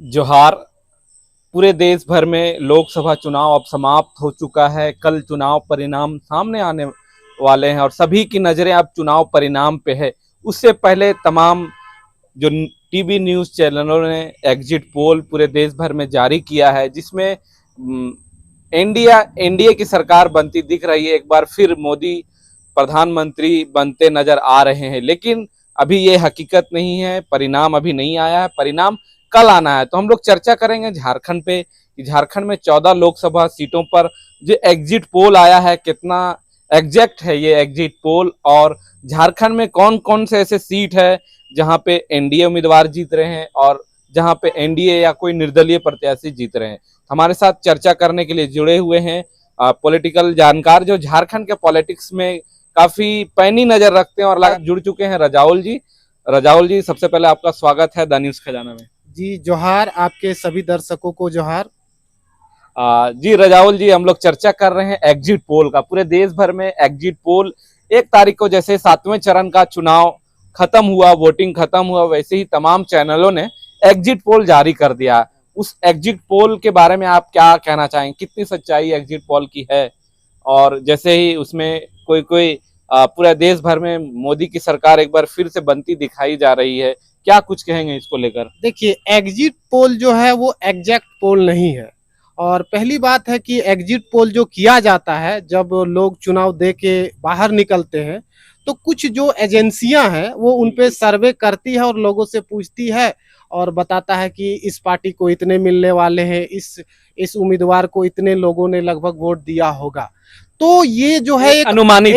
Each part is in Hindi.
जोहार। पूरे देश भर में लोकसभा चुनाव अब समाप्त हो चुका है। कल चुनाव परिणाम सामने आने वाले हैं और सभी की नजरें अब चुनाव परिणाम पे है। उससे पहले तमाम जो टीवी न्यूज़ चैनलों ने एग्जिट पोल पूरे देश भर में जारी किया है, जिसमें एनडीए की सरकार बनती दिख रही है। एक बार फिर मोदी प्रधानमंत्री बनते नजर आ रहे हैं, लेकिन अभी ये हकीकत नहीं है। परिणाम अभी नहीं आया है, परिणाम कल आना है। तो हम लोग चर्चा करेंगे झारखंड पे कि झारखंड में 14 लोकसभा सीटों पर जो एग्जिट पोल आया है, कितना एग्जैक्ट है ये एग्जिट पोल, और झारखंड में कौन कौन से ऐसे सीट है जहां पे एनडीए उम्मीदवार जीत रहे हैं और जहां पे एनडीए या कोई निर्दलीय प्रत्याशी जीत रहे हैं। हमारे साथ चर्चा करने के लिए जुड़े हुए हैं पॉलिटिकल जानकार जो झारखंड के पॉलिटिक्स में काफी पैनी नजर रखते हैं और जुड़ चुके हैं। रजाउल जी, सबसे पहले आपका स्वागत है द न्यूज़ खजाना में। जी जोहार, आपके सभी दर्शकों को जोहार। जी रजाउल जी, हम लोग चर्चा कर रहे हैं एग्जिट पोल का। पूरे देश भर में एग्जिट पोल 1 तारीख को जैसे 7वें चरण का चुनाव खत्म हुआ, वोटिंग खत्म हुआ, वैसे ही तमाम चैनलों ने एग्जिट पोल जारी कर दिया। उस एग्जिट पोल के बारे में आप क्या कहना चाहेंगे? कितनी सच्चाई एग्जिट पोल की है? और जैसे ही उसमें कोई पूरे देश भर में मोदी की सरकार एक बार फिर से बनती दिखाई जा रही है, क्या कुछ कहेंगे इसको लेकर? देखिए, एग्जिट पोल जो है वो एग्जैक्ट पोल नहीं है। और पहली बात है कि एग्जिट पोल जो किया जाता है जब लोग चुनाव दे के बाहर निकलते हैं, तो कुछ जो एजेंसियां हैं वो उन पे सर्वे करती है और लोगों से पूछती है और बताता है कि इस पार्टी को इतने मिलने वाले हैं, इस उम्मीदवार को इतने लोगों ने लगभग वोट दिया होगा। तो ये जो है एक अनुमान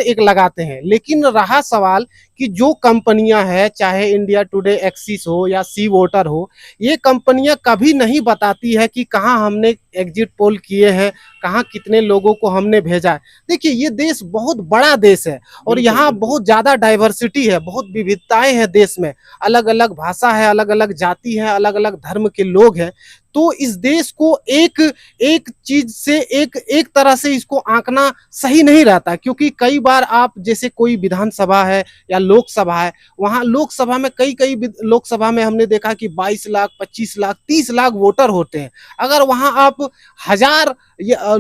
एक लगाते हैं। लेकिन रहा सवाल कि जो कंपनियां हैं, चाहे इंडिया टुडे एक्सिस हो या सी वोटर हो, ये कंपनियां कभी नहीं बताती है कि कहां हमने एग्जिट पोल किए हैं, कहां कितने लोगों को हमने भेजा है। देखिए, ये देश बहुत बड़ा देश है और यहाँ बहुत ज्यादा डाइवर्सिटी है, बहुत विविधताएं हैं देश में। अलग अलग भाषा है, अलग अलग जाति है, अलग अलग धर्म के लोग हैं। तो इस देश को एक एक चीज से एक तरह से इसको आंकना सही नहीं रहता, क्योंकि कई बार आप जैसे कोई विधानसभा है या लोकसभा है, वहां लोकसभा में कई लोकसभा में हमने देखा कि 22 लाख, 25 लाख, 30 लाख वोटर होते हैं। अगर वहां आप 1000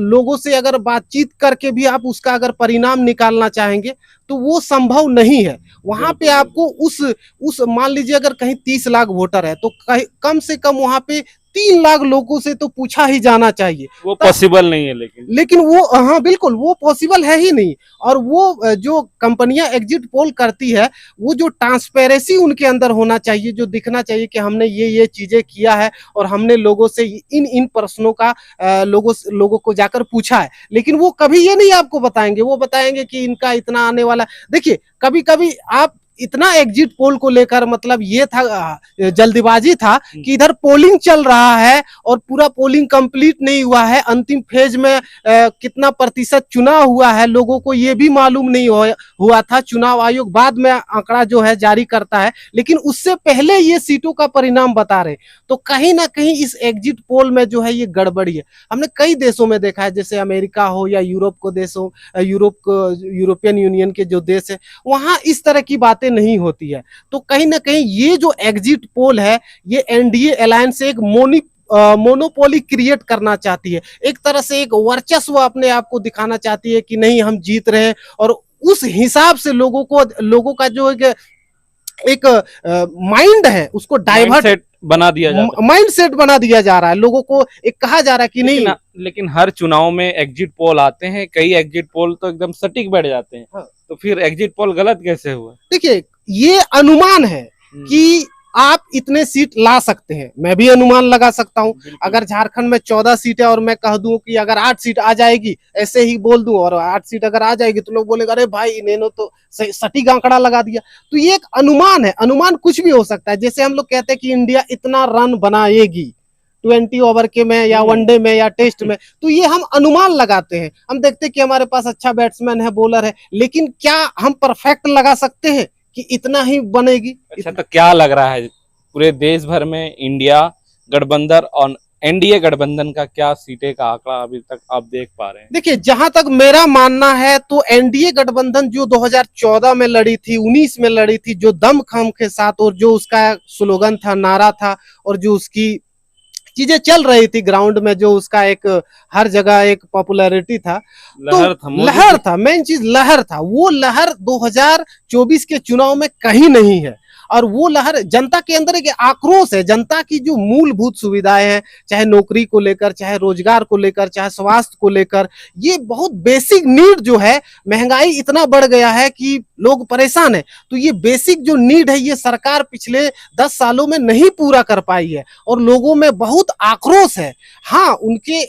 लोगों से अगर बातचीत करके भी आप उसका अगर परिणाम निकालना चाहेंगे तो वो संभव नहीं है। वहां पे आपको उस मान लीजिए अगर कहीं 30 लाख वोटर है तो कम से कम वहां पे 3 लाख लोगों से तो पूछा ही जाना चाहिए। वो पॉसिबल नहीं है, लेकिन वो, हाँ बिल्कुल, वो पॉसिबल है ही नहीं। और वो जो कंपनियां एग्जिट पोल करती है, वो जो ट्रांसपेरेंसी उनके अंदर होना चाहिए, जो दिखना चाहिए कि हमने ये चीजें किया है और हमने लोगों से इन प्रश्नों का लोगों को जाकर पूछा है। लेकिन वो कभी ये नहीं आपको बताएंगे। वो बताएंगे कि इनका इतना आने वाला। देखिए, कभी कभी आप इतना एग्जिट पोल को लेकर, मतलब ये था जल्दीबाजी था कि इधर पोलिंग चल रहा है और पूरा पोलिंग कंप्लीट नहीं हुआ है। अंतिम फेज में कितना प्रतिशत चुनाव हुआ है लोगों को ये भी मालूम नहीं हुआ था। चुनाव आयोग बाद में आंकड़ा जो है जारी करता है, लेकिन उससे पहले ये सीटों का परिणाम बता रहे। तो कहीं ना कहीं इस एग्जिट पोल में जो है ये गड़बड़ी है। हमने कई देशों में देखा है, जैसे अमेरिका हो या यूरोपियन यूनियन के जो देश है, वहां इस तरह की बातें नहीं होती है। तो कहीं ना कहीं ये जो एग्जिट पोल है, ये एनडीए अलायंस से एक मोनोपोली क्रिएट करना चाहती है। एक तरह से एक वर्चस्व अपने आप को दिखाना चाहती है कि नहीं, हम जीत रहे हैं। और उस हिसाब से लोगों का जो एक माइंड है उसको डाइवर्ट माइंड सेट बना दिया जा रहा है। लोगों को एक कहा जा रहा है कि नहीं। लेकिन हर चुनाव में एग्जिट पोल आते हैं, कई एग्जिट पोल तो एकदम सटीक बैठ जाते हैं। हाँ। तो फिर एग्जिट पोल गलत कैसे हुआ? देखिए, ये अनुमान है कि आप इतने सीट ला सकते हैं। मैं भी अनुमान लगा सकता हूं। अगर झारखंड में 14 सीट है और मैं कह दूं कि अगर 8 सीट आ जाएगी, ऐसे ही बोल दूं, और 8 सीट अगर आ जाएगी तो लोग बोलेगा अरे भाई इन्होंने तो सटीक आंकड़ा लगा दिया। तो ये एक अनुमान है। अनुमान कुछ भी हो सकता है। जैसे हम लोग कहते हैं कि इंडिया इतना रन बनाएगी 20 ओवर के में या वनडे में या टेस्ट में, तो ये हम अनुमान लगाते हैं। हम देखते हैं कि हमारे पास अच्छा बैट्समैन है, बॉलर है, लेकिन क्या हम परफेक्ट लगा सकते हैं कि इतना ही बनेगी? अच्छा, तो क्या लग रहा है पूरे देश भर में इंडिया गठबंधन और एनडीए गठबंधन का क्या सीटें का आंकड़ा अभी तक आप देख पा रहे हैं? देखिए, जहां तक मेरा मानना है तो एनडीए गठबंधन जो 2014 में लड़ी थी, 19 में लड़ी थी, जो दमखम के साथ और जो उसका स्लोगन था, नारा था, और जो उसकी चीजें चल रही थी ग्राउंड में, जो उसका एक हर जगह एक पॉपुलैरिटी था, लहर तो था, मोदी लहर जी। था, मेन चीज लहर था। वो लहर 2024 के चुनाव में कहीं नहीं है। और वो लहर जनता के अंदर एक आक्रोश है, जनता की जो मूलभूत सुविधाएं हैं, चाहे नौकरी को लेकर, चाहे रोजगार को लेकर, चाहे स्वास्थ्य को लेकर, ये बहुत बेसिक नीड जो है, महंगाई इतना बढ़ गया है कि लोग परेशान है। तो ये बेसिक जो नीड है, ये सरकार पिछले 10 सालों में नहीं पूरा कर पाई है और लोगों में बहुत आक्रोश है। हाँ, उनके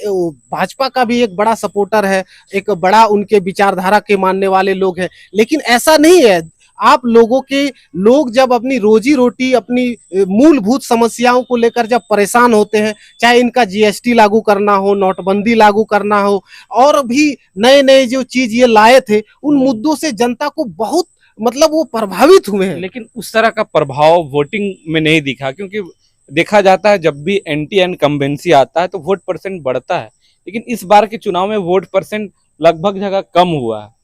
भाजपा का भी एक बड़ा सपोर्टर है, एक बड़ा उनके विचारधारा के मानने वाले लोग हैं, लेकिन ऐसा नहीं है। आप लोग जब अपनी रोजी रोटी, अपनी मूलभूत समस्याओं को लेकर जब परेशान होते हैं, चाहे इनका जीएसटी लागू करना हो, नोटबंदी लागू करना हो, और भी नए नए जो चीज ये लाए थे, उन मुद्दों से जनता को बहुत मतलब वो प्रभावित हुए हैं। लेकिन उस तरह का प्रभाव वोटिंग में नहीं दिखा, क्योंकि देखा जाता है जब भी एंटी इनकम्बेंसी आता है तो वोट परसेंट बढ़ता है, लेकिन इस बार के चुनाव में वोट परसेंट लगभग जगह कम हुआ है।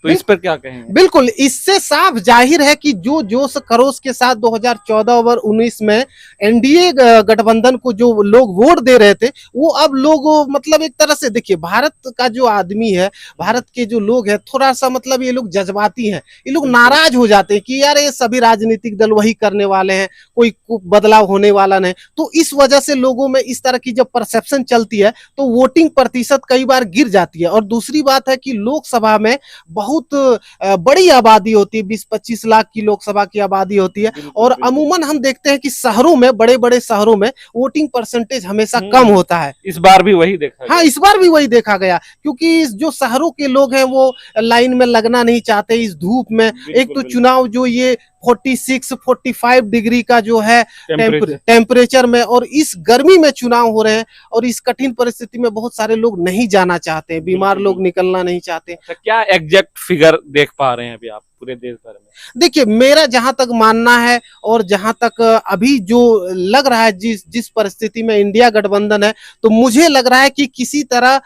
तो इस पर क्या कहेंगे? बिल्कुल, इससे साफ जाहिर है कि जो जोश खरोश के साथ 2014 और 19 में एनडीए गठबंधन को जो लोग वोट दे रहे थे, वो अब लोग मतलब एक तरह से, देखिए, भारत का जो आदमी है, भारत के जो लोग हैं, थोड़ा सा मतलब ये लोग जज्बाती हैं, ये लोग नाराज हो जाते हैं कि यार ये सभी राजनीतिक दल वही करने वाले हैं, कोई बदलाव होने वाला नहीं। तो इस वजह से लोगों में इस तरह की जब परसेप्शन चलती है तो वोटिंग प्रतिशत कई बार गिर जाती है। और दूसरी बात है कि लोकसभा में बहुत बड़ी आबादी होती है, 20-25 लाख की लोकसभा की आबादी होती है, और अमूमन हम देखते हैं कि शहरों में, बड़े बड़े शहरों में वोटिंग परसेंटेज हमेशा कम होता है। इस बार भी वही देखा हाँ, इस बार भी वही देखा गया, क्योंकि जो शहरों के लोग हैं वो लाइन में लगना नहीं चाहते इस धूप में। एक तो चुनाव जो ये 46-45 डिग्री का जो है टेम्परेचर में, और इस गर्मी में चुनाव हो रहे हैं, और इस कठिन परिस्थिति में बहुत सारे लोग नहीं जाना चाहते हैं, बीमार लोग निकलना नहीं चाहते। तो क्या एग्जैक्ट फिगर देख पा रहे हैं अभी आप पूरे देश भर में? देखिए, मेरा जहां तक मानना है और जहां तक अभी जो लग रहा है, जिस परिस्थिति में इंडिया गठबंधन है, तो मुझे लग रहा है कि किसी तरह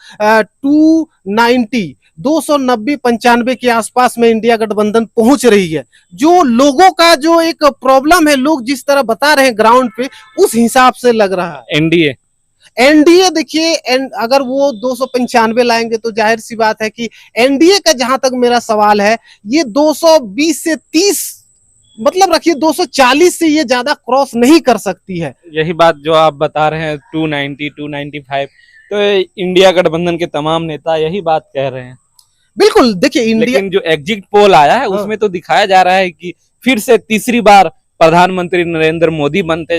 290-95 के आसपास में इंडिया गठबंधन पहुंच रही है। जो लोगों का जो एक प्रॉब्लम है, लोग जिस तरह बता रहे हैं ग्राउंड पे, उस हिसाब से लग रहा है। एनडीए देखिए, अगर वो 295 लाएंगे तो जाहिर सी बात है कि एनडीए का, जहां तक मेरा सवाल है, ये 220 से 30, मतलब रखिए 240 से ये ज्यादा क्रॉस नहीं कर सकती है। यही बात जो आप बता रहे हैं 290, 295, तो इंडिया गठबंधन के तमाम नेता यही बात कह रहे हैं। बिल्कुल, देखिए इंडिया, लेकिन जो एग्जिट पोल आया है उसमें तो दिखाया जा रहा है कि फिर से तीसरी बार प्रधानमंत्री नरेंद्र मोदी बनने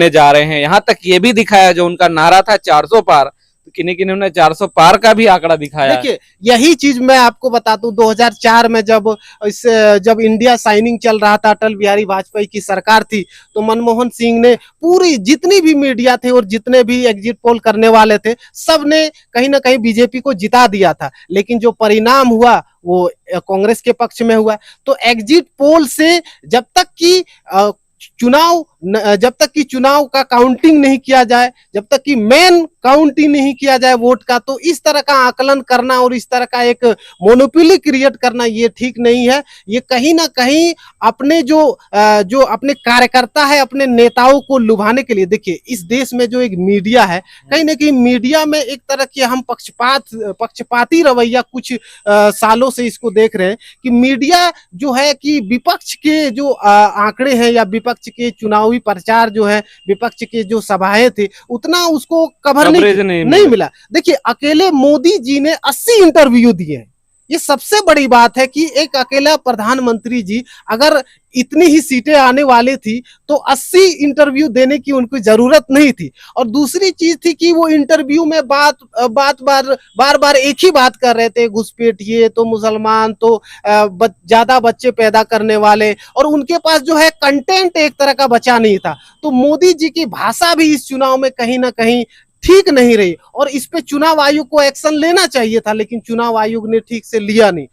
जा रहे हैं। यहाँ तक ये भी दिखाया, जो उनका नारा था 400 पार, तो किन्हीं ने 400 पार का भी आंकड़ा दिखाया। देखिए, यही चीज मैं आपको बता दूं, 2004 में जब इंडिया साइनिंग चल रहा था, अटल बिहारी वाजपेयी की सरकार थी, तो मनमोहन सिंह ने पूरी जितनी भी मीडिया थे और जितने भी एग्जिट पोल करने वाले थे, सब ने कहीं ना कहीं बीजेपी को जिता दिया था। लेकिन जो परिणाम हुआ वो कांग्रेस के पक्ष में हुआ। तो एग्जिट पोल से जब तक कि चुनाव का काउंटिंग नहीं किया जाए, जब तक कि मेन काउंटिंग नहीं किया जाए वोट का, तो इस तरह का आकलन करना और इस तरह का एक मोनोपोली क्रिएट करना ये ठीक नहीं है। ये कहीं ना कहीं अपने जो अपने कार्यकर्ता है, अपने नेताओं को लुभाने के लिए, देखिए इस देश में जो एक मीडिया है, कहीं ना कहीं मीडिया में एक तरह की हम पक्षपाती रवैया कुछ सालों से इसको देख रहे हैं कि मीडिया जो है कि विपक्ष के जो आंकड़े हैं या विपक्ष के चुनावी प्रचार जो है, विपक्ष के जो सभाएं थे, उतना उसको कवर नहीं मिला। देखिए, अकेले मोदी जी ने 80 इंटरव्यू दिए हैं। ये सबसे बड़ी बात है कि एक अकेला प्रधानमंत्री जी, अगर इतनी ही सीटें आने वाली थी तो 80 इंटरव्यू देने की उनको जरूरत नहीं थी। और दूसरी चीज थी कि वो इंटरव्यू में बार बार एक ही बात कर रहे थे, घुसपैठिए, तो मुसलमान, तो ज्यादा बच्चे पैदा करने वाले, और उनके पास जो है कंटेंट एक तरह का बचा नहीं था। तो मोदी जी की भाषा भी इस चुनाव में कहीं ना कहीं ठीक नहीं रही, और इस पे चुनाव आयोग को एक्शन लेना चाहिए था, लेकिन चुनाव आयोग ने ठीक से लिया नहीं।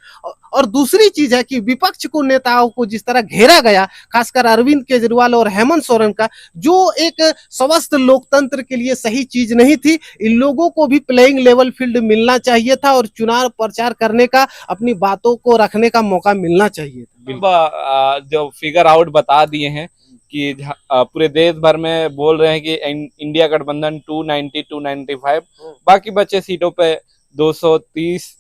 और दूसरी चीज है कि विपक्ष को, नेताओं को जिस तरह घेरा गया, खासकर अरविंद केजरीवाल और हेमंत सोरेन का, जो एक स्वस्थ लोकतंत्र के लिए सही चीज नहीं थी। इन लोगों को भी प्लेइंग लेवल फील्ड मिलना चाहिए था और चुनाव प्रचार करने का, अपनी बातों को रखने का मौका मिलना चाहिए था। जो फिगर आउट बता दिए हैं कि पूरे देश भर में बोल रहे हैं कि इंडिया गठबंधन 290 295, बाकी बचे सीटों पे 230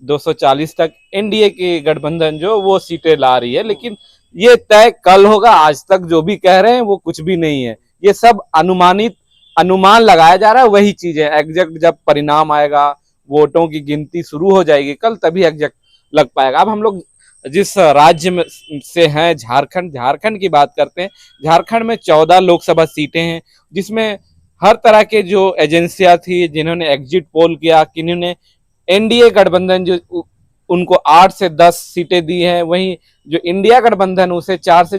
240 तक एनडीए की गठबंधन जो वो सीटें ला रही है। लेकिन ये तय कल होगा, आज तक जो भी कह रहे हैं वो कुछ भी नहीं है, ये सब अनुमान लगाया जा रहा है। वही चीज है, एग्जैक्ट जब परिणाम आएगा, वोटों की गिनती शुरू हो जाएगी कल, तभी एग्जैक्ट लग पाएगा। अब हम लोग जिस राज्य में से हैं, झारखंड की बात करते हैं। झारखंड में 14 लोकसभा सीटें हैं, जिसमें हर तरह के जो एजेंसियां थी, जिन्होंने एग्जिट पोल किया, किन्होंने एनडीए गठबंधन जो उनको 8 से 10 सीटें दी हैं, वहीं जो इंडिया गठबंधन उसे 4 से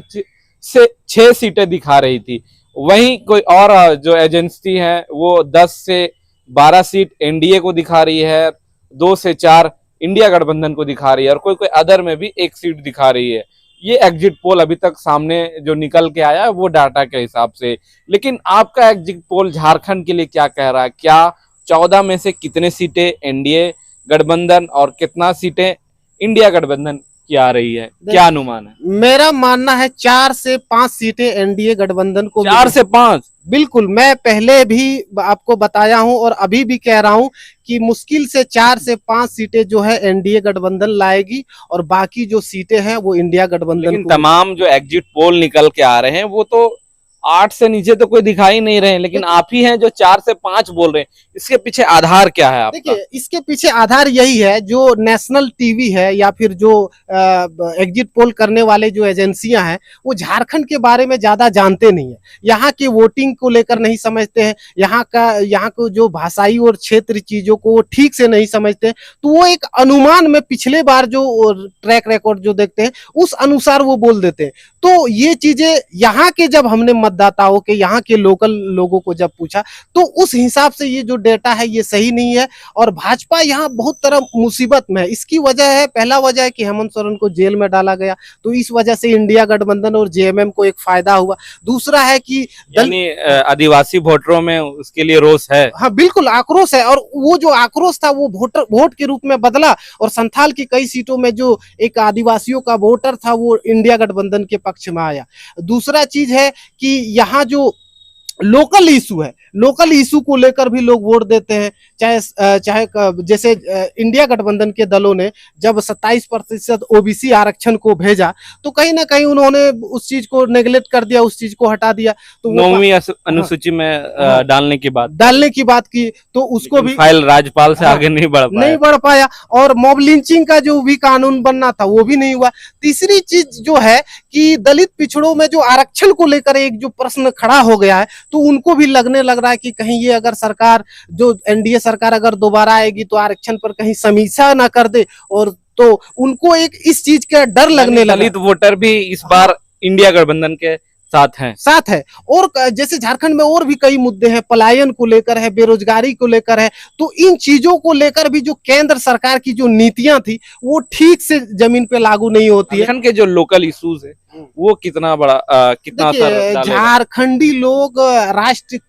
6 सीटें दिखा रही थी। वहीं कोई और जो एजेंसी है वो 10 से 12 सीट एनडीए को दिखा रही है, 2 से 4 इंडिया गठबंधन को दिखा रही है, और कोई कोई अदर में भी 1 सीट दिखा रही है। ये एग्जिट पोल अभी तक सामने जो निकल के आया है वो डाटा के हिसाब से। लेकिन आपका एग्जिट पोल झारखंड के लिए क्या कह रहा है? क्या 14 में से कितने सीटें एनडीए गठबंधन और कितना सीटें इंडिया गठबंधन की आ रही है? क्या अनुमान है? मेरा मानना है 4 से 5 सीटें एनडीए गठबंधन को। 4 से 5? बिल्कुल, मैं पहले भी आपको बताया हूं और अभी भी कह रहा हूं कि मुश्किल से 4 से 5 सीटें जो है एनडीए गठबंधन लाएगी, और बाकी जो सीटें हैं वो इंडिया गठबंधन को। तमाम जो एग्जिट पोल निकल के आ रहे हैं वो तो 8 से नीचे तो कोई दिखाई नहीं रहे, लेकिन आप ही हैं जो 4 से 5 बोल रहे हैं। इसके पीछे आधार क्या है आपका? देखिए, इसके पीछे आधार यही है, जो नेशनल टीवी है या फिर जो एग्जिट पोल करने वाले जो एजेंसियां हैं, वो झारखंड के बारे में ज्यादा जानते नहीं है, यहाँ की वोटिंग को लेकर नहीं समझते हैं, यहाँ को जो भाषाई और क्षेत्र चीजों को वो ठीक से नहीं समझते हैं। तो वो एक अनुमान में पिछले बार जो ट्रैक रिकॉर्ड जो देखते हैं उस अनुसार वो बोल देते हैं। तो ये चीजें यहाँ के, जब हमने मतदाताओं के, यहाँ के लोकल लोगों को जब पूछा, तो उस हिसाब से ये जो डेटा है ये सही नहीं है, और भाजपा यहाँ बहुत तरह मुसीबत में है। इसकी वजह है, पहला वजह है कि हेमंत सोरेन को जेल में डाला गया, तो इस वजह से इंडिया गठबंधन और जेएमएम को एक फायदा हुआ। दूसरा है कि आदिवासी वोटरों में उसके लिए रोष है। हाँ बिल्कुल, आक्रोश है, और वो जो आक्रोश था वो वोट के रूप में बदला, और संथाल की कई सीटों में जो एक आदिवासियों का वोटर था वो इंडिया गठबंधन के पक्ष में आया। दूसरा चीज है कि यहाँ जो लोकल इशू है, लोकल इशू को लेकर भी लोग वोट देते हैं। चाहे जैसे इंडिया गठबंधन के दलों ने जब 27% ओबीसी आरक्षण को भेजा, तो कहीं ना कहीं उन्होंने उस चीज को नेगलेक्ट कर दिया, उस चीज को हटा दिया। तो 9वीं अनुसूची में डालने की बात की, तो उसको भी फाइल राज्यपाल से आगे नहीं बढ़ पाया, और मॉब लिंचिंग का जो भी कानून बनना था वो भी नहीं हुआ। तीसरी चीज जो है कि दलित पिछड़ों में जो आरक्षण को लेकर एक जो प्रश्न खड़ा हो गया है, तो उनको भी लगने लग रहा है कि कहीं ये अगर सरकार, जो एनडीए सरकार अगर दोबारा आएगी तो आरक्षण पर कहीं समीक्षा ना कर दे, और तो उनको एक इस चीज का डर लगने लगा। दलित वोटर भी इस बार इंडिया गठबंधन के साथ है। और जैसे झारखंड में और भी कई मुद्दे हैं, पलायन को लेकर है, बेरोजगारी को लेकर है, तो इन चीजों को लेकर भी जो केंद्र सरकार की जो नीतियां थी वो ठीक से जमीन पे लागू नहीं होती है। के जो लोकल इश्यूज है वो कितना असर झारखंडी लोग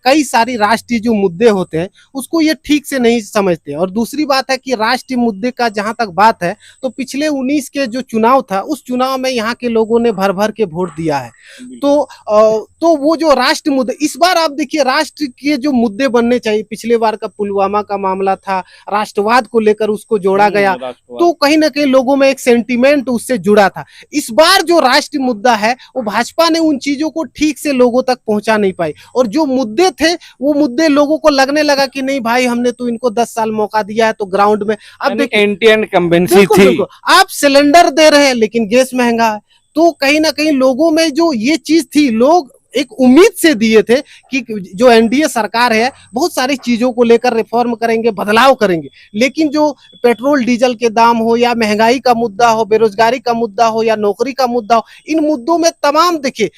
कई सारी राष्ट्रीय जो मुद्दे होते हैं उसको ये ठीक से नहीं समझते। और दूसरी बात है कि राष्ट्रीय मुद्दे का जहां तक बात है, तो पिछले 19 के जो चुनाव था, उस चुनाव में यहाँ के लोगों ने भर भर के वोट दिया है। तो वो जो राष्ट्रीय मुद्दे, इस बार आप देखिए राष्ट्र के जो मुद्दे बनने चाहिए, पिछले बार का पुलवामा का मामला था, राष्ट्रवाद को लेकर उसको जोड़ा गया, तो कहीं ना कहीं लोगों में एक सेंटीमेंट उससे जुड़ा था। इस बार जो राष्ट्रीय मुद्दा है वो भाजपा ने उन चीजों को ठीक से लोगों तक पहुंचा नहीं पाई, और जो मुद्दे थे वो मुद्दे लोगों को लगने लगा कि नहीं भाई, हमने तो इनको 10 साल मौका दिया है, तो ग्राउंड में अब देखिए इनकम्बेंसी थी। आप सिलेंडर दे रहे हैं लेकिन गैस महंगा है, तो कहीं ना कहीं लोगों में जो ये चीज थी, लोग एक उम्मीद से दिए थे कि जो एनडीए सरकार है बहुत सारी चीजों को लेकर रिफॉर्म करेंगे, बदलाव करेंगे, लेकिन जो पेट्रोल डीजल के दाम हो, या महंगाई का मुद्दा हो, बेरोजगारी का मुद्दा हो, या नौकरी का मुद्दा हो, इन मुद्दों में तमाम देखिए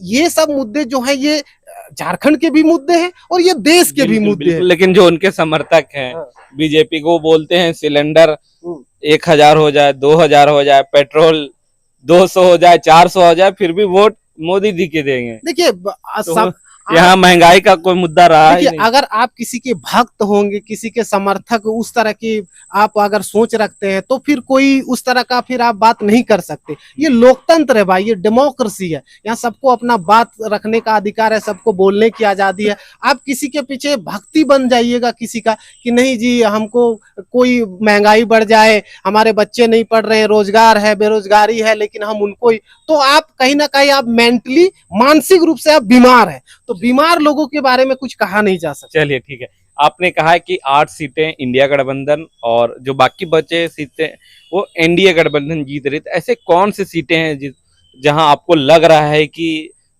ये सब मुद्दे जो हैं ये झारखंड के भी मुद्दे हैं और ये देश के भी बिल्कुल, मुद्दे हैं। बिल्कुल, लेकिन जो उनके समर्थक हैं हाँ। बीजेपी को, बोलते हैं सिलेंडर हम्म। 1000 हो जाए, 2000 हो जाए, पेट्रोल 200 हो जाए, 400 हो जाए, फिर भी वोट मोदी जी के देंगे। देखिए तो सब यहाँ महंगाई का कोई मुद्दा रहा ही देखिए, नहीं। अगर आप किसी के भक्त होंगे, किसी के समर्थक, उस तरह की आप अगर सोच रखते हैं तो फिर कोई उस तरह का फिर आप बात नहीं कर सकते। ये लोकतंत्र है भाई, ये डेमोक्रेसी है, यहाँ सबको अपना बात रखने का अधिकार है, सबको बोलने की आजादी है। आप किसी के पीछे भक्ति बन जाइएगा किसी का कि नहीं जी हमको कोई महंगाई बढ़ जाए, हमारे बच्चे नहीं पढ़ रहे हैं, रोजगार है, बेरोजगारी है, लेकिन हम उनको ही, तो आप कहीं ना कहीं आप मेंटली, मानसिक रूप से आप बीमार हैं। तो बीमार लोगों के बारे में कुछ कहा नहीं जा सकता। चलिए ठीक है, आपने कहा है कि 8 सीटें इंडिया गठबंधन और जो बाकी बचे सीटें वो एनडीए गठबंधन जीत रही। तो ऐसे कौन सी सीटें हैं जहां आपको लग रहा है कि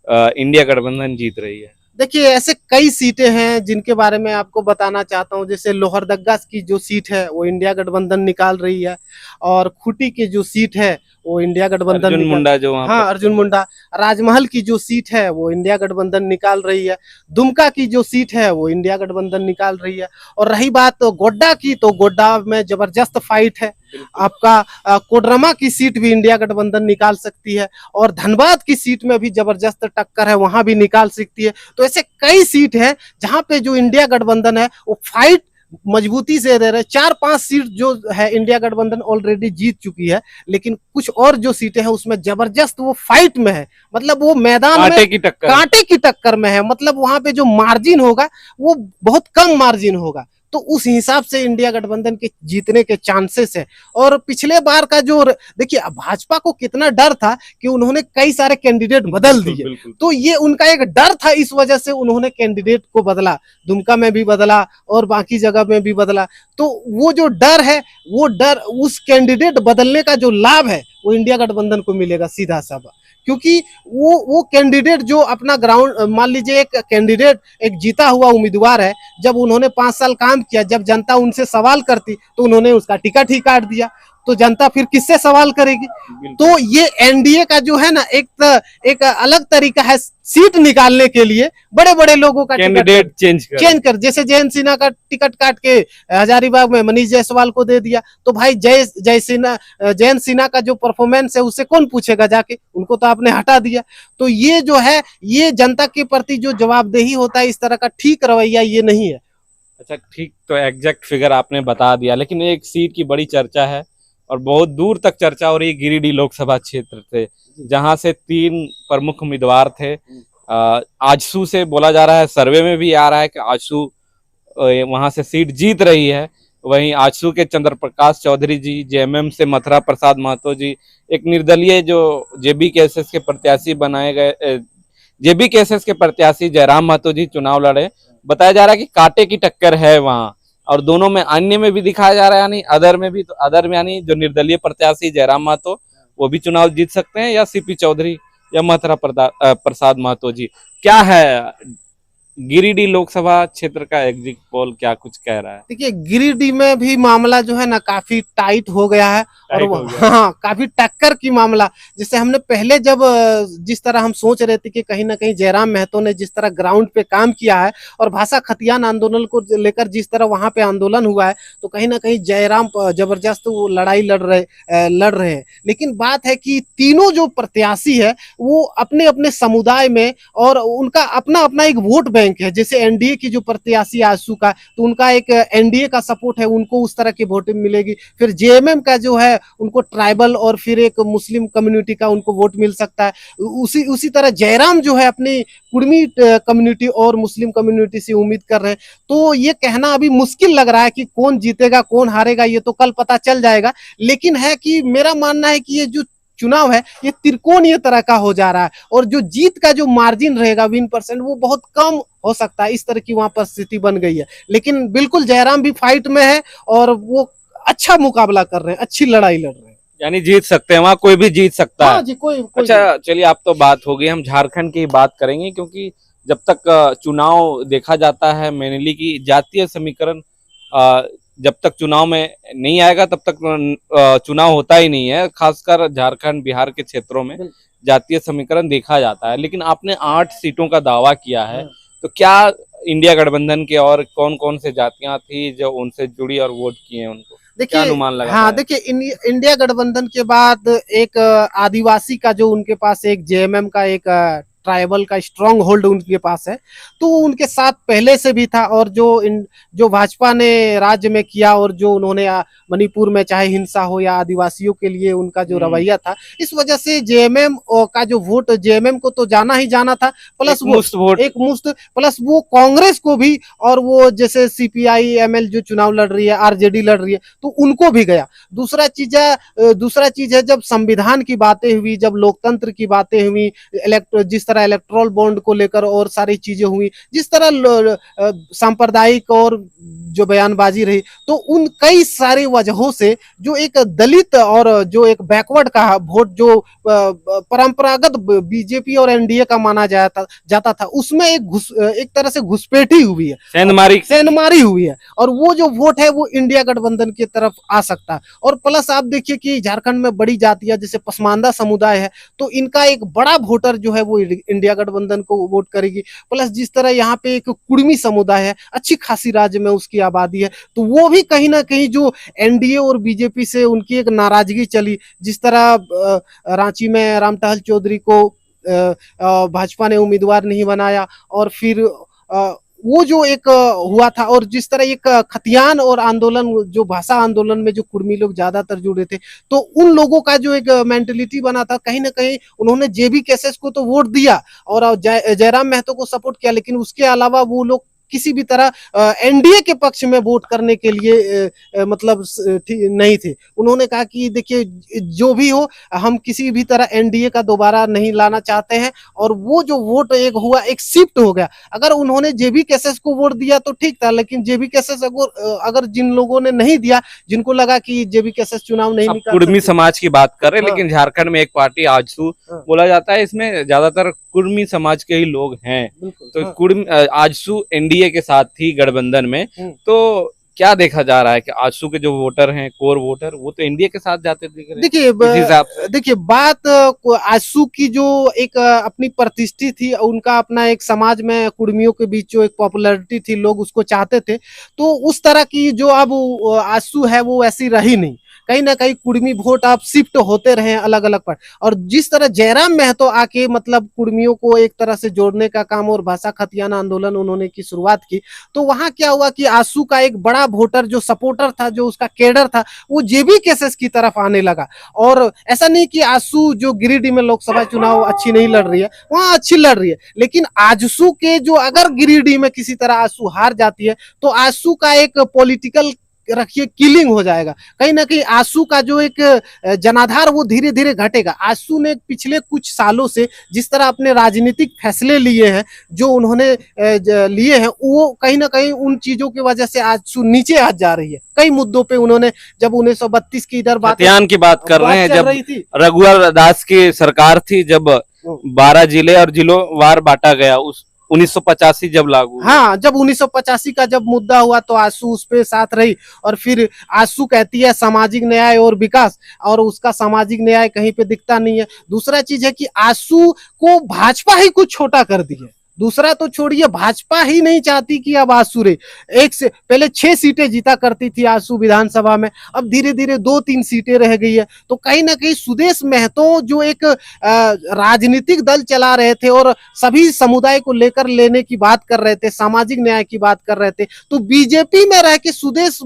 इंडिया गठबंधन जीत रही है? देखिए, ऐसे कई सीटें हैं जिनके बारे में आपको बताना चाहता हूं। जैसे लोहरदगा की जो सीट है वो इंडिया गठबंधन निकाल रही है, और खूंटी की जो सीट है वो इंडिया गठबंधन अर्जुन मुंडा जो वहां हाँ, पर अर्जुन मुंडा। राजमहल की जो सीट है वो इंडिया गठबंधन निकाल रही है। दुमका की जो सीट है वो इंडिया गठबंधन निकाल रही है। और रही बात गोड्डा की, तो गोड्डा में जबरदस्त फाइट है। आपका कोडरमा की सीट भी इंडिया गठबंधन निकाल सकती है, और धनबाद की सीट में भी जबरदस्त टक्कर है, वहां भी निकाल सकती है। तो ऐसे कई सीट है जहां पे जो इंडिया गठबंधन है वो फाइट मजबूती से दे रहे। 4-5 सीट जो है इंडिया गठबंधन ऑलरेडी जीत चुकी है, लेकिन कुछ और जो सीटें हैं उसमें जबरदस्त वो फाइट में है, मतलब वो मैदान में कांटे की टक्कर में है। मतलब वहां पे जो मार्जिन होगा वो बहुत कम मार्जिन होगा, तो उस हिसाब से इंडिया गठबंधन के जीतने के चांसेस है। और पिछले बार का जो देखिए, भाजपा को कितना डर था कि उन्होंने कई सारे कैंडिडेट बदल दिए, तो ये उनका एक डर था, इस वजह से उन्होंने कैंडिडेट को बदला, दुमका में भी बदला और बाकी जगह में भी बदला। तो वो जो डर है, वो डर, उस कैंडिडेट बदलने का जो लाभ है वो इंडिया गठबंधन को मिलेगा सीधा साधा। क्योंकि वो कैंडिडेट जो अपना ग्राउंड, मान लीजिए एक कैंडिडेट, एक जीता हुआ उम्मीदवार है, जब उन्होंने 5 साल काम किया, जब जनता उनसे सवाल करती तो उन्होंने उसका टिकट ही काट दिया, तो जनता फिर किससे सवाल करेगी? तो ये एनडीए का जो है ना, एक अलग तरीका है सीट निकालने के लिए, बड़े बड़े लोगों का कैंडिडेट चेंज कर, जैसे जयंत सिन्हा का टिकट काट के हजारीबाग में मनीष जायसवाल को दे दिया, तो भाई जयंत सिन्हा का जो परफॉर्मेंस है उससे कौन पूछेगा जाके, उनको तो आपने हटा दिया। तो ये जो है, ये जनता के प्रति जो जवाबदेही होता है, इस तरह का ठीक रवैया ये नहीं है। अच्छा ठीक, तो एग्जैक्ट फिगर आपने बता दिया, लेकिन एक सीट की बड़ी चर्चा है और बहुत दूर तक चर्चा हो रही है, गिरिडीह लोकसभा क्षेत्र से, जहां से 3 प्रमुख उम्मीदवार थे। आजसू से बोला जा रहा है, सर्वे में भी आ रहा है कि आजसू वहां से सीट जीत रही है। वहीं आजसू के चंद्र प्रकाश चौधरी जी, जेएमएम से मथुरा प्रसाद महतो जी, एक निर्दलीय जो जेबीकेएसएस के प्रत्याशी बनाए गए, जेबीकेएसएस के प्रत्याशी जयराम महतो जी चुनाव लड़े। बताया जा रहा है कि कांटे की टक्कर है वहां, और दोनों में, अन्य में भी दिखाया जा रहा है, यानी अदर में भी, तो अदर में यानी जो निर्दलीय प्रत्याशी जयराम महतो वो भी चुनाव जीत सकते हैं, या सीपी चौधरी या मथुरा प्रसाद महतो जी। क्या है गिरिडीह लोकसभा क्षेत्र का एग्जिट पोल क्या कुछ कह रहा है? देखिए, गिरिडीह में भी मामला जो है ना काफी टाइट हो गया है, और हाँ, काफी टक्कर की मामला। जैसे हमने पहले जब जिस तरह हम सोच रहे थे कि कहीं ना कहीं जयराम महतो ने जिस तरह ग्राउंड पे काम किया है और भाषा खतियान आंदोलन को लेकर जिस तरह वहां पे आंदोलन हुआ है, तो कहीं ना कहीं जयराम जबरदस्त वो लड़ाई लड़ रहे हैं। लेकिन बात है कि तीनों जो प्रत्याशी है वो अपने अपने समुदाय में, और उनका अपना अपना एक वोट बैंक है। जैसे एनडीए की जो प्रत्याशी आजसू का, तो उनका एक एनडीए का सपोर्ट है, उनको उस तरह की वोटिंग मिलेगी। फिर जेएमएम का जो है उनको ट्राइबल और फिर एक मुस्लिम कम्युनिटी का उनको वोट मिल सकता है। उसी तरह जयराम जो है अपनी कुर्मी कम्युनिटी और मुस्लिम कम्युनिटी से उम्मीद कर रहे हैं। तो ये कहना अभी मुश्किल लग रहा है कि कौन जीतेगा कौन हारेगा, ये तो कल पता चल जाएगा। लेकिन है कि मेरा मानना है कि ये जो चुनाव है ये त्रिकोणीय तरह का हो जा रहा है, और जो जीत का जो मार्जिन रहेगा विन परसेंट वो बहुत कम हो सकता है। इस तरह की वहां पर स्थिति बन गई है। लेकिन बिल्कुल जयराम भी फाइट में है और वो अच्छा मुकाबला कर रहे हैं, अच्छी लड़ाई लड़ रहे हैं, यानी जीत सकते हैं, वहां कोई भी जीत सकता है। हाँ जी, कोई अच्छा चलिए, आप तो बात हो गई, हम झारखंड की बात करेंगे, क्योंकि जब तक चुनाव देखा जाता है, मैनली की जातीय समीकरण जब तक चुनाव में नहीं आएगा तब तक चुनाव होता ही नहीं है। खासकर झारखंड बिहार के क्षेत्रों में जातीय समीकरण देखा जाता है। लेकिन आपने 8 सीटों का दावा किया है, तो क्या इंडिया गठबंधन के और कौन कौन से जातियां थी जो उनसे जुड़ी और वोट किए उनको, क्या देखिए अनुमान लगा हाँ पाए? देखिए इंडिया गठबंधन के बाद एक आदिवासी का जो उनके पास एक जेएमएम का एक ट्राइबल का स्ट्रांग होल्ड उनके पास है, तो उनके साथ पहले से भी था। और जो भाजपा ने राज्य में किया और जो उन्होंने मणिपुर में चाहे हिंसा हो या आदिवासियों के लिए उनका जो रवैया था, इस वजह से जेएमएम का जो वोट जेएमएम को तो जाना ही जाना था, प्लस एक वो मुश्त वोट। एक मुश्त, प्लस वो कांग्रेस को भी, और वो जैसे सीपीआई एमएल जो चुनाव लड़ रही है, आरजेडी लड़ रही है, तो उनको भी गया। दूसरा चीज है जब संविधान की बातें हुई, जब लोकतंत्र की बातें हुई, जिस तरह इलेक्ट्रोल बॉन्ड को लेकर और सारी चीजें हुई, जिस तरह सांप्रदायिक और जो बयानबाजी रही, तो उन कई सारी वजहों से जो एक दलित और जो एक बैकवर्ड का वोट जो परंपरागत बीजेपी और एनडीए का माना जाता था, उसमें एक तरह से घुसपैठी हुई है, सेंधमारी हुई है, और वो जो वोट है वो इंडिया गठबंधन की तरफ आ सकता है। और प्लस आप देखिए कि झारखंड में बड़ी जातियां जैसे पसमानदा समुदाय है, तो इनका एक बड़ा वोटर जो है वो इंडिया गठबंधन को वोट करेगी। प्लस जिस तरह यहाँ पे एक कुर्मी समुदाय है, अच्छी खासी राज्य में उसकी आबादी है, तो वो भी कहीं ना कहीं जो एनडीए और बीजेपी से उनकी एक नाराजगी चली, जिस तरह रांची में रामटहल चौधरी को भाजपा ने उम्मीदवार नहीं बनाया, और फिर वो जो एक हुआ था, और जिस तरह एक खतियान और आंदोलन, जो भाषा आंदोलन में जो कुर्मी लोग ज्यादातर जुड़े थे, तो उन लोगों का जो एक मेंटेलिटी बना था, कहीं ना कहीं उन्होंने जेबी केसेस को तो वोट दिया और जयराम महतो को सपोर्ट किया, लेकिन उसके अलावा वो लोग किसी भी तरह एनडीए के पक्ष में वोट करने के लिए मतलब नहीं थे। उन्होंने कहा कि देखिए जो भी हो, हम किसी भी तरह एनडीए का दोबारा नहीं लाना चाहते हैं, और वो जो वोट एक हुआ, एक शिफ्ट हो गया। अगर उन्होंने जेबी केसेस को वोट दिया तो ठीक था, लेकिन जेबी केसेस अगर जिन लोगों ने नहीं दिया, जिनको लगा कि जेबी केसेस चुनाव नहीं निकाल कुर्मी समाज की बात कर रहे हैं, हाँ। लेकिन झारखंड में एक पार्टी आजसू हाँ। बोला जाता है, इसमें ज्यादातर कुर्मी समाज के ही लोग हैं। तो हाँ। कुर्मी आजसू एनडीए के साथ थी गठबंधन में, तो क्या देखा जा रहा है कि आजसू के जो वोटर हैं, कोर वोटर, वो तो एनडीए के साथ जाते दिख रहे हैं इस हिसाब से। देखिए बात आजसू की जो एक अपनी प्रतिष्ठित थी, उनका अपना एक समाज में कुर्मियों के बीच जो एक पॉपुलैरिटी थी, लोग उसको चाहते थे, तो उस तरह की जो अब आजसू है वो ऐसी रही नहीं। कहीं ना कहीं कुर्मी वोट आप शिफ्ट होते रहे अलग अलग पर, और जिस तरह जयराम महतो आके मतलब कुर्मियों को एक तरह से जोड़ने का काम और भाषा खतियाना आंदोलन उन्होंने की शुरुआत की, तो वहां क्या हुआ कि आजसू का एक बड़ा वोटर जो सपोर्टर था, जो उसका केडर था, वो जेबी केसेस की तरफ आने लगा। और ऐसा नहीं कि आजसू जो गिरिडीह में लोकसभा चुनाव अच्छी नहीं लड़ रही है, वहां अच्छी लड़ रही है, लेकिन आजसू के जो अगर गिरिडीह में किसी तरह आजसू हार जाती है, तो आजसू का एक पॉलिटिकल रखिए किलिंग हो जाएगा। कहीं ना कहीं आजसू का जो एक जनाधार वो धीरे धीरे घटेगा। आजसू ने पिछले कुछ सालों से जिस तरह अपने राजनीतिक फैसले लिए हैं, जो उन्होंने लिए हैं, वो कहीं ना कहीं उन चीजों की वजह से आजसू नीचे आ जा रही है। कई मुद्दों पे उन्होंने, जब 1932 की इधर बात की बात कर रहे हैं, जब रघुवर दास की सरकार थी, जब 12 जिले और जिलों वार बांटा गया, उस 1985 जब लागू, हाँ, जब 1985 का जब मुद्दा हुआ, तो आजसू उस पे साथ रही। और फिर आजसू कहती है सामाजिक न्याय और विकास, और उसका सामाजिक न्याय कहीं पे दिखता नहीं है। दूसरा चीज है कि आजसू को भाजपा ही कुछ छोटा कर दी है। दूसरा तो छोड़िए, भाजपा ही नहीं चाहती कि अब आजसू रहे। एक से पहले 6 सीटें जीता करती थी आजसू विधानसभा में, अब धीरे धीरे 2-3 सीटें रह गई है। तो कहीं ना कहीं सुदेश महतो जो एक राजनीतिक दल चला रहे थे और सभी समुदाय को लेकर लेने की बात कर रहे थे, सामाजिक न्याय की बात कर रहे थे, तो बीजेपी में रह के सुदेश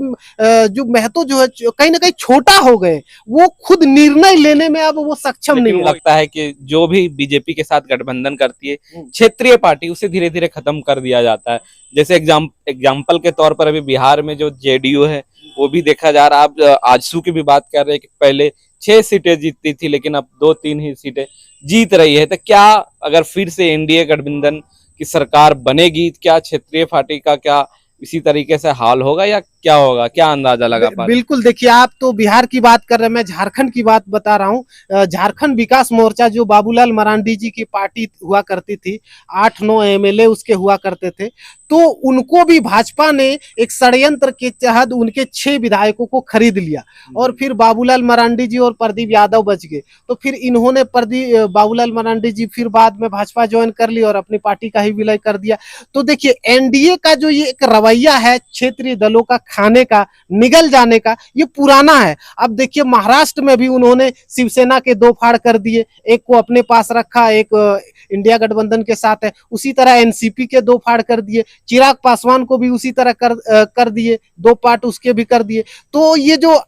जो महतो जो है कहीं ना कहीं छोटा हो गए। वो खुद निर्णय लेने में अब वो सक्षम नहीं लगता है कि जो भी बीजेपी के साथ गठबंधन करती है, क्षेत्रीय पार्टी, उसे धीरे धीरे खत्म कर दिया जाता है। जैसे एग्जाम्पल के तौर पर अभी बिहार में जो जेडीयू है, वो भी देखा जा रहा है। आप आजसू की भी बात कर रहे हैं कि पहले 6 सीटें जीतती थी, लेकिन अब 2-3 ही सीटें जीत रही है। तो क्या अगर फिर से एनडीए गठबंधन की सरकार बनेगी, क्या क्षेत्रीय पार्टी का क्या इसी तरीके से हाल होगा, या क्या होगा, क्या अंदाजा लगा पा रहे हैं? बिल्कुल, देखिए आप तो बिहार की बात कर रहे हैं, मैं झारखंड की बात बता रहा हूँ। झारखंड विकास मोर्चा जो बाबूलाल मरांडी जी की पार्टी हुआ करती थी, 8-9 एमएलए उसके हुआ करते थे, तो उनको भी भाजपा ने एक षड्यंत्र के तहत उनके 6 विधायकों को खरीद लिया और फिर बाबूलाल मरांडी जी और प्रदीप यादव बच गए। तो फिर इन्होंने बाबूलाल मरांडी जी फिर बाद में भाजपा ज्वाइन कर ली और अपनी पार्टी का ही विलय कर दिया। तो देखिए एनडीए का जो ये एक रवैया है क्षेत्रीय दलों का खाने का, निगल जाने का, ये पुराना है। अब देखिए महाराष्ट्र में भी उन्होंने शिवसेना के 2 फाड़ कर दिए, एक को अपने पास रखा, एक इंडिया गठबंधन के साथ है। उसी तरह एनसीपी के 2 फाड़ कर दिए, चिराग पासवान को भी उसी तरह कर दिए, 2 पार्ट उसके भी कर दिए। तो ये जो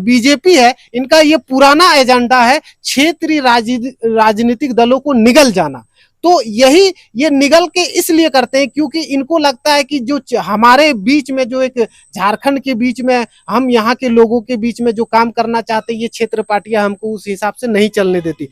बीजेपी है, इनका ये पुराना एजेंडा है क्षेत्रीय राजनीतिक दलों को निगल जाना। तो यही ये निगल के इसलिए करते हैं क्योंकि इनको लगता है कि जो हमारे बीच में जो एक झारखंड के बीच में हम यहाँ के लोगों के बीच में जो काम करना चाहते हैं, ये क्षेत्र पार्टियां हमको उस हिसाब से नहीं चलने देती।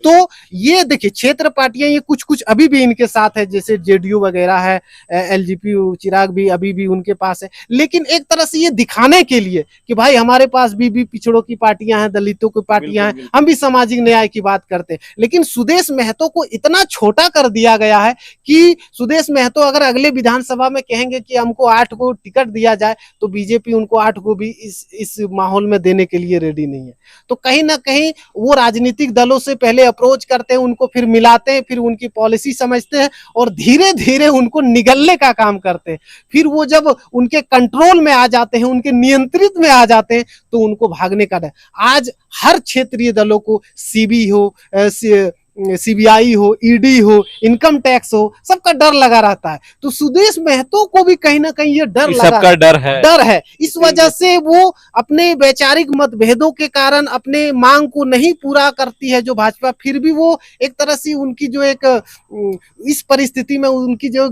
तो ये देखिए क्षेत्र पार्टियां ये कुछ कुछ अभी भी इनके साथ है, जैसे जेडीयू वगैरह है, एलजेपी चिराग भी अभी भी उनके पास है, लेकिन एक तरह से ये दिखाने के लिए कि भाई हमारे पास भी पिछड़ों की पार्टियां हैं, दलितों की पार्टियां हैं, हम भी सामाजिक न्याय की बात करते हैं। लेकिन सुदेश महतो को इतना छोटा कर दिया गया है कि सुदेश महतो अगर अगले विधानसभा में कहेंगे कि हमको 8 को टिकट दिया जाए, तो बीजेपी उनको 8 को भी इस माहौल में देने के लिए रेडी नहीं है। तो कहीं ना कहीं वो राजनीतिक दलों से पहले अप्रोच करते हैं, उनको फिर मिलाते हैं, फिर उनकी पॉलिसी समझते हैं और धीरे धीरे उनको निगलने का काम करते हैं। फिर वो जब उनके कंट्रोल में आ जाते हैं, उनके नियंत्रित में आ जाते हैं, तो उनको भागने का डर। आज हर क्षेत्रीय दलों को सीबी हो, सीबीआई हो, ईडी हो, इनकम टैक्स हो, सबका डर लगा रहता है। तो सुदेश महतो को भी कहीं ना कहीं ये डर सबका डर है। इस वजह से वो अपने वैचारिक मतभेदों के कारण अपने मांग को नहीं पूरा करती है जो भाजपा, फिर भी वो एक तरह से उनकी जो एक इस परिस्थिति में उनकी जो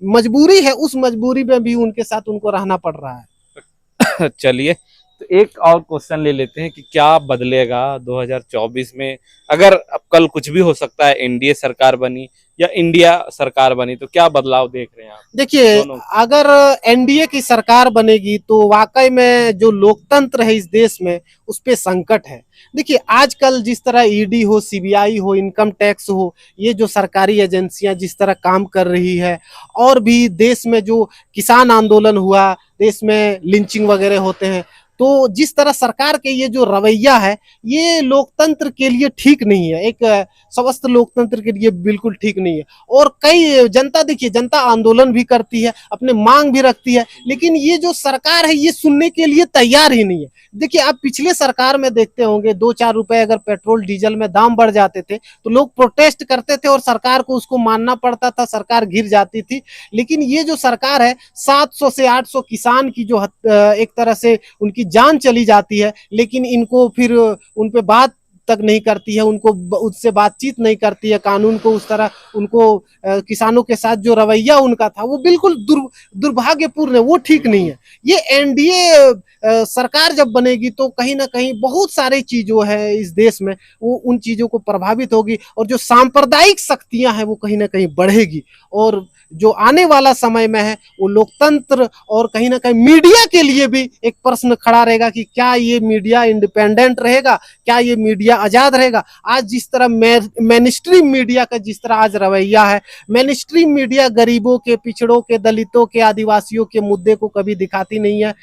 मजबूरी है, उस मजबूरी में भी उनके साथ उनको रहना पड़ रहा है। चलिए, तो एक और क्वेश्चन ले लेते हैं कि क्या बदलेगा 2024 में, अगर अब कल कुछ भी हो सकता है, एनडीए सरकार बनी या इंडिया सरकार बनी, तो क्या बदलाव देख रहे हैं आप? देखिए अगर एनडीए की सरकार बनेगी तो वाकई में जो लोकतंत्र है इस देश में उस पे संकट है। देखिए आजकल जिस तरह ईडी हो, सीबीआई हो, इनकम टैक्स हो, ये जो सरकारी एजेंसियां जिस तरह काम कर रही है, और भी देश में जो किसान आंदोलन हुआ, देश में लिंचिंग वगैरह होते हैं, तो जिस तरह सरकार के ये जो रवैया है, ये लोकतंत्र के लिए ठीक नहीं है, एक स्वस्थ लोकतंत्र के लिए बिल्कुल ठीक नहीं है। और कई जनता, देखिए जनता आंदोलन भी करती है, अपने मांग भी रखती है, लेकिन ये जो सरकार है ये सुनने के लिए तैयार ही नहीं है। देखिए आप पिछले सरकार में देखते होंगे 2-4 रुपए अगर पेट्रोल डीजल में दाम बढ़ जाते थे तो लोग प्रोटेस्ट करते थे और सरकार को उसको मानना पड़ता था, सरकार गिर जाती थी। लेकिन ये जो सरकार है, 700 से 800 किसान की जो एक तरह से उनकी जान चली जाती है, लेकिन इनको फिर उन पे बात तक नहीं करती है, उनको उससे बातचीत नहीं करती है, कानून को उस तरह उनको किसानों के साथ जो रवैया उनका था वो बिल्कुल दुर्भाग्यपूर्ण है, वो ठीक नहीं है। ये एनडीए सरकार जब बनेगी तो कहीं ना कहीं बहुत सारी चीजों है इस देश में, वो उन चीजों को प्रभावित होगी और जो सांप्रदायिक शक्तियां हैं वो कहीं ना कहीं बढ़ेगी। और जो आने वाला समय में है वो लोकतंत्र और कहीं ना कहीं मीडिया के लिए भी एक प्रश्न खड़ा रहेगा कि क्या ये मीडिया इंडिपेंडेंट रहेगा, क्या ये मीडिया आजाद रहेगा। आज जिस तरह मेनस्ट्रीम मीडिया का जिस तरह आज रवैया है, मेनस्ट्रीम मीडिया गरीबों के, पिछड़ों के, दलितों के, आदिवासियों के मुद्दे को कभी दिखाती नहीं है।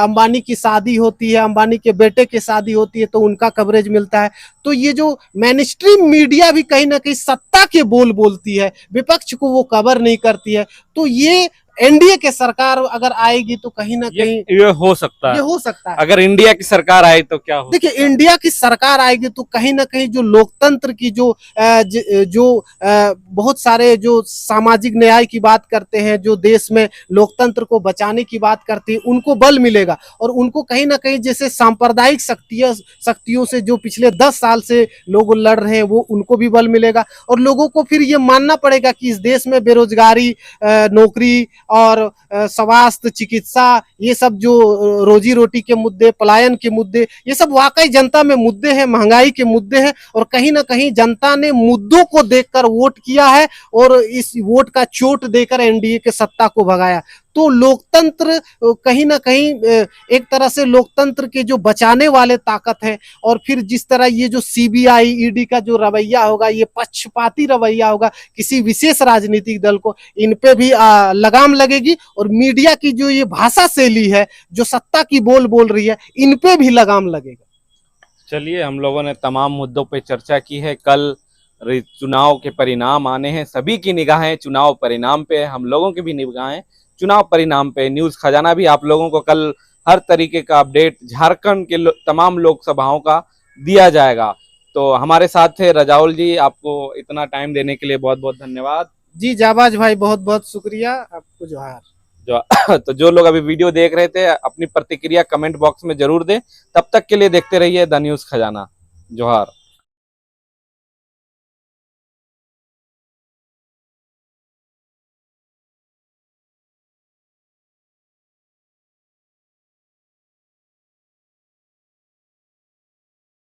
अंबानी की शादी होती है, अंबानी के बेटे की शादी होती है तो उनका कवरेज मिलता है। तो ये जो मेनस्ट्रीम मीडिया भी कहीं ना कहीं सत्ता के बोल बोलती है, विपक्ष को वो कवर नहीं करती है। तो ये एनडीए के सरकार अगर आएगी तो कहीं ना कहीं ये हो सकता है, ये हो सकता है। अगर इंडिया की सरकार आए तो क्या हो? देखिए इंडिया की सरकार आएगी तो कहीं ना कहीं जो लोकतंत्र की जो बहुत सारे जो सामाजिक न्याय की बात करते हैं, जो देश में लोकतंत्र को बचाने की बात करते हैं, उनको बल मिलेगा। और उनको कहीं ना कहीं जैसे सांप्रदायिक शक्तियों से जो पिछले 10 साल से लोग लड़ रहे हैं वो उनको भी बल मिलेगा। और लोगों को फिर ये मानना पड़ेगा कि इस देश में बेरोजगारी, नौकरी और स्वास्थ्य, चिकित्सा, ये सब जो रोजी रोटी के मुद्दे, पलायन के मुद्दे, ये सब वाकई जनता में मुद्दे हैं, महंगाई के मुद्दे हैं। और कहीं ना कहीं जनता ने मुद्दों को देखकर वोट किया है और इस वोट का चोट देकर एनडीए के सत्ता को भगाया। तो लोकतंत्र कहीं ना कहीं एक तरह से लोकतंत्र के जो बचाने वाले ताकत है, और फिर जिस तरह ये जो सीबीआई ईडी का जो रवैया होगा, ये पक्षपाती रवैया होगा किसी विशेष राजनीतिक दल को, इन पे भी लगाम लगेगी। और मीडिया की जो ये भाषा शैली है, जो सत्ता की बोल बोल रही है, इन पे भी लगाम लगेगा। चलिए, हम लोगों ने तमाम मुद्दों पे चर्चा की है। कल चुनाव के परिणाम आने हैं, सभी की निगाहें चुनाव परिणाम पे है, हम लोगों की भी निगाहें चुनाव परिणाम पे। न्यूज़ खजाना भी आप लोगों को कल हर तरीके का अपडेट झारखंड के तमाम लोकसभाओं का दिया जाएगा। तो हमारे साथ थे रजाउल जी, आपको इतना टाइम देने के लिए बहुत बहुत धन्यवाद। जी जाबाज भाई, बहुत बहुत शुक्रिया, आपको जोहार। तो जो लोग अभी वीडियो देख रहे थे, अपनी प्रतिक्रिया कमेंट बॉक्स में जरूर दें। तब तक के लिए देखते रहिए द न्यूज़ खजाना। जोहार।